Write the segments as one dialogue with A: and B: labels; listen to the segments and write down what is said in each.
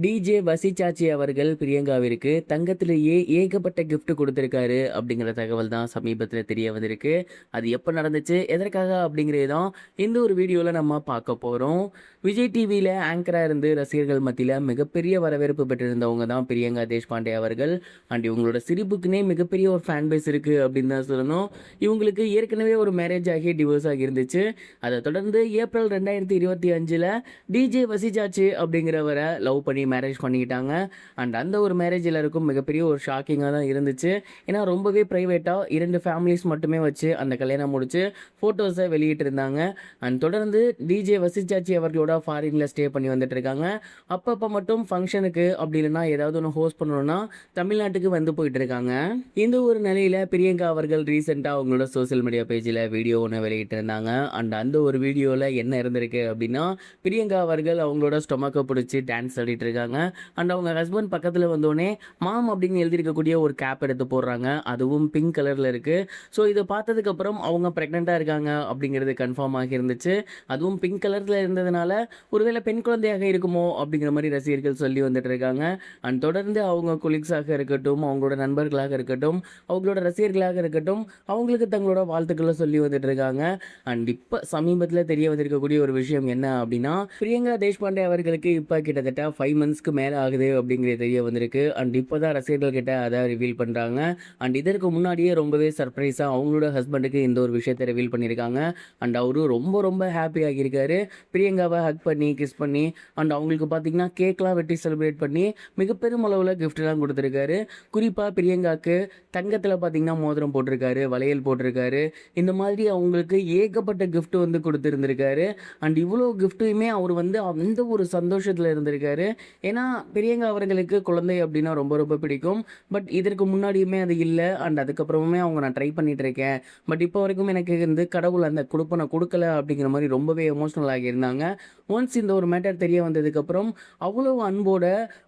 A: DJ வசிச்சாச்சி அவர்கள் பிரியங்காவிற்கு தங்கத்திலேயே ஏகப்பட்ட gift கொடுத்திருக்காரு அப்படிங்கிற தகவல் தான் சமீபத்தில் தெரிய வந்திருக்கு. அது எப்போ நடந்துச்சு, எதற்காக அப்படிங்கிறது தான் இந்த ஒரு வீடியோவில் நம்ம பார்க்க போகிறோம். விஜய் டிவியில் ஆங்கராக இருந்து ரசிகர்கள் மத்தியில் மிகப்பெரிய வரவேற்பு பெற்றிருந்தவங்க தான் பிரியங்கா தேஷ்பாண்டே அவர்கள். அண்ட் இவங்களோட சிரிப்புக்குனே மிகப்பெரிய ஒரு ஃபேன் பேஸ் இருக்குது அப்படின்னு தான் சொல்லணும். இவங்களுக்கு ஏற்கனவே ஒரு மேரேஜ் ஆகி டிவோர்ஸ் ஆகி இருந்துச்சு. அதை தொடர்ந்து ஏப்ரல் 2025 டிஜே வசிச்சாச்சி அப்படிங்கிறவரை லவ் பண்ணி மேரேஜ் பண்ணிக்கிட்டாங்க. அண்ட் அந்த ஒரு மேரேஜ் எல்லாருக்கும் மிகப்பெரிய ஒரு ஷாக்கிங்காக தான் இருந்துச்சு. ஏன்னா ரொம்பவே ப்ரைவேட்டாக 2 ஃபேமிலிஸ் மட்டுமே வச்சு அந்த கல்யாணம் முடிச்சு ஃபோட்டோஸை வெளியிட்டிருந்தாங்க. அண்ட் தொடர்ந்து டிஜே வசிச்சாச்சி அவர்களோட ஃபாரினில் ஸ்டே பண்ணி வந்துட்டு இருக்காங்க. அப்பப்போ மட்டும் ஃபங்க்ஷனுக்கு அப்படி இல்லைன்னா ஏதாவது ஒன்று ஹோஸ்ட் பண்ணணும்னா தமிழ்நாட்டுக்கு வந்து போயிட்டு இருக்காங்க. இந்த ஒரு நிலையில் பிரியங்கா அவர்கள் ரீசெண்டாக அவங்களோட சோசியல் மீடியா பேஜில் வீடியோ ஒன்று வெளியிட்டிருந்தாங்க. அண்ட் அந்த ஒரு வீடியோவில் என்ன இருந்திருக்கு அப்படின்னா, பிரியங்கா அவர்கள் அவங்களோட ஸ்டொமக்கை பிடிச்சி டான்ஸ் ஆடிட்டு இருக்காங்க. அண்ட் அவங்க ஹஸ்பண்ட் பக்கத்தில் வந்தோடனே மாம் அப்படின்னு எழுதியிருக்கக்கூடிய ஒரு கேப் எடுத்து போடுறாங்க. அதுவும் பிங்க் கலரில் இருக்குது. ஸோ இதை பார்த்ததுக்கப்புறம் அவங்க ப்ரெக்னெண்ட்டாக இருக்காங்க அப்படிங்கிறது கன்ஃபார்ம் ஆகி இருந்துச்சு. அதுவும் பிங்க் கலரில் இருந்ததுனால ஒருவேளை பெண் குழந்தையாக இருக்குமோ அப்படிங்கிற மாதிரி ரசிகர்கள் சொல்லி வந்துட்டு இருக்காங்க. அண்ட் தொடர்ந்து அவங்க கொலீக்ஸாக இருக்கட்டும், அவங்களோட நண்பர்களாக இருக்கட்டும், அவங்களோட ரசிகர்களாக இருக்கட்டும், அவங்களுக்கு தங்களோட வாழ்த்துக்களை சொல்லி வந்துட்டு இருக்காங்க. அண்ட் இப்போ சமீபத்தில் தெரிய வந்திருக்கக்கூடிய ஒரு விஷயம் என்ன அப்படின்னா, பிரியங்கா தேஷ்பாண்டே அவர்களுக்கு இப்போ கிட்டத்தட்ட 5 மந்த்ஸ்க்கு மேலே ஆகுது அப்படிங்கிறது தெரிய வந்திருக்கு. அண்ட் இப்போ தான் ரசிகர்கள் கிட்ட அதை ரிவீல் பண்ணுறாங்க. அண்ட் இதற்கு முன்னாடியே ரொம்பவே சர்ப்ரைஸாக அவங்களோட ஹஸ்பண்டுக்கு இந்த ஒரு விஷயத்தை ரிவீல் பண்ணியிருக்காங்க. அண்ட் அவரு ரொம்ப ரொம்ப ஹாப்பி ஆகியிருக்காரு. பிரியங்காவை ஹக் பண்ணி கிஸ் பண்ணி அண்ட் அவங்களுக்கு பார்த்தீங்கன்னா கேக்லாம் வெட்டி செலிப்ரேட் பண்ணி மிகப்பெரும் அளவில் கிஃப்ட்லாம் கொடுத்துருக்காரு. குறிப்பாக பிரியங்காவுக்கு தங்கத்தில் பார்த்தீங்கன்னா மோதிரம் போட்டிருக்காரு, வளையல் போட்டிருக்காரு. இந்த மாதிரி அவங்களுக்கு ஏகப்பட்ட கிஃப்ட் வந்து கொடுத்துருந்துருக்காரு. அண்ட் இவ்வளோ கிஃப்ட்டுமே அவர் வந்து அந்த ஒரு சந்தோஷத்தில் இருந்திருக்காரு. ஏன்னா பிரியங்கா அவர்களுக்கு குழந்தை அப்படின்னா ரொம்ப ரொம்ப பிடிக்கும். பட் இதற்கு முன்னாடியுமே அது இல்லை. அண்ட் அதுக்கப்புறமே அவங்க நான் ட்ரை பண்ணிட்டு இருக்கேன், பட் இப்போ வரைக்கும் எனக்கு வந்து கடவுள் அந்த கொடுப்பனை கொடுக்கல அப்படிங்கிற மாதிரி ரொம்பவே எமோஷ்னல் ஆகியிருந்தாங்க. ஒன்ஸ் இந்த ஒரு மேட்டர் தெரிய வந்ததுக்கப்புறம் அவ்வளோ அன்போட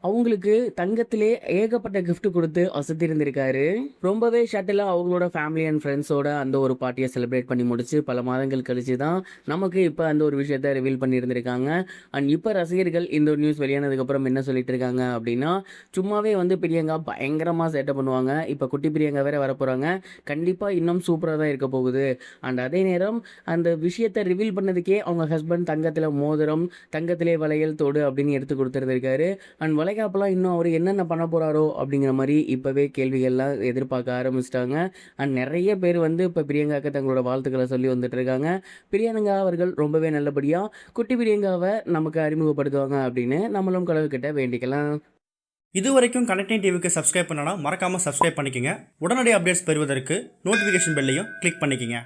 A: அவங்களுக்கு தங்கத்திலே ஏகப்பட்ட கிஃப்ட் கொடுத்து அசத்திருந்திருக்காரு. ரொம்பவே ஷட்டிலாக அவங்களோட ஃபேமிலி அண்ட் ஃப்ரெண்ட்ஸோட அந்த ஒரு பார்ட்டியை செலிப்ரேட் பண்ணி முடிச்சு பல மாதங்கள் கழிச்சு தான் நமக்கு இப்போ அந்த ஒரு விஷயத்தை ரிவீல் பண்ணியிருந்திருக்காங்க. அண்ட் இப்போ ரசிகர்கள் இந்த ஒரு நியூஸ் வெளியானதுக்கப்புறம் என்ன சொல்லிட்டு இருக்காங்க அப்படின்னா, சும்மாவே வந்து பிரியங்கா பயங்கரமாக சேட்டை பண்ணுவாங்க. இப்போ குட்டி பிரியங்கா வேற வரப்போகிறாங்க. கண்டிப்பாக இன்னும் சூப்பராக தான் இருக்க போகுது. அண்ட் அதே நேரம் அந்த விஷயத்தை ரிவீல் பண்ணதுக்கே அவங்க ஹஸ்பண்ட் தங்கத்தில் மோதிரம், தங்கத்திலே வளையல் தோடு அப்படின்னு எடுத்து கொடுத்துருந்துருக்காரு. அண்ட் வளைகாப்பெல்லாம் இன்னும் அவர் என்னென்ன பண்ண போகிறாரோ அப்படிங்கிற மாதிரி இப்போவே கேள்விகள்லாம் எதிர்பார்க்க ஆரம்பிச்சிட்டாங்க. அண்ட் நிறைய பேர் வந்து இப்போ பிரியங்காவுக்கு தங்களோட வாழ்த்துக்களை சொல்லி வந்துட்டு இருக்காங்க. பிரியங்கா அவர்கள் ரொம்பவே நல்லபடியாக குட்டி பிரியங்காவை நமக்கு அறிமுகப்படுத்துவாங்க அப்படின்னு நம்மளும் கடவுள்கிட்ட வேண்டிக்கலாம்.
B: இது வரைக்கும் கனெக்டிங் டிவிக்கு சப்ஸ்கிரைப் பண்ணனா மறக்காமல் சப்ஸ்கிரைப் பண்ணிக்கங்க. உடனடி அப்டேட்ஸ் பெறுவதற்கு நோட்டிஃபிகேஷன் பெல்லையும் கிளிக் பண்ணிக்கங்க.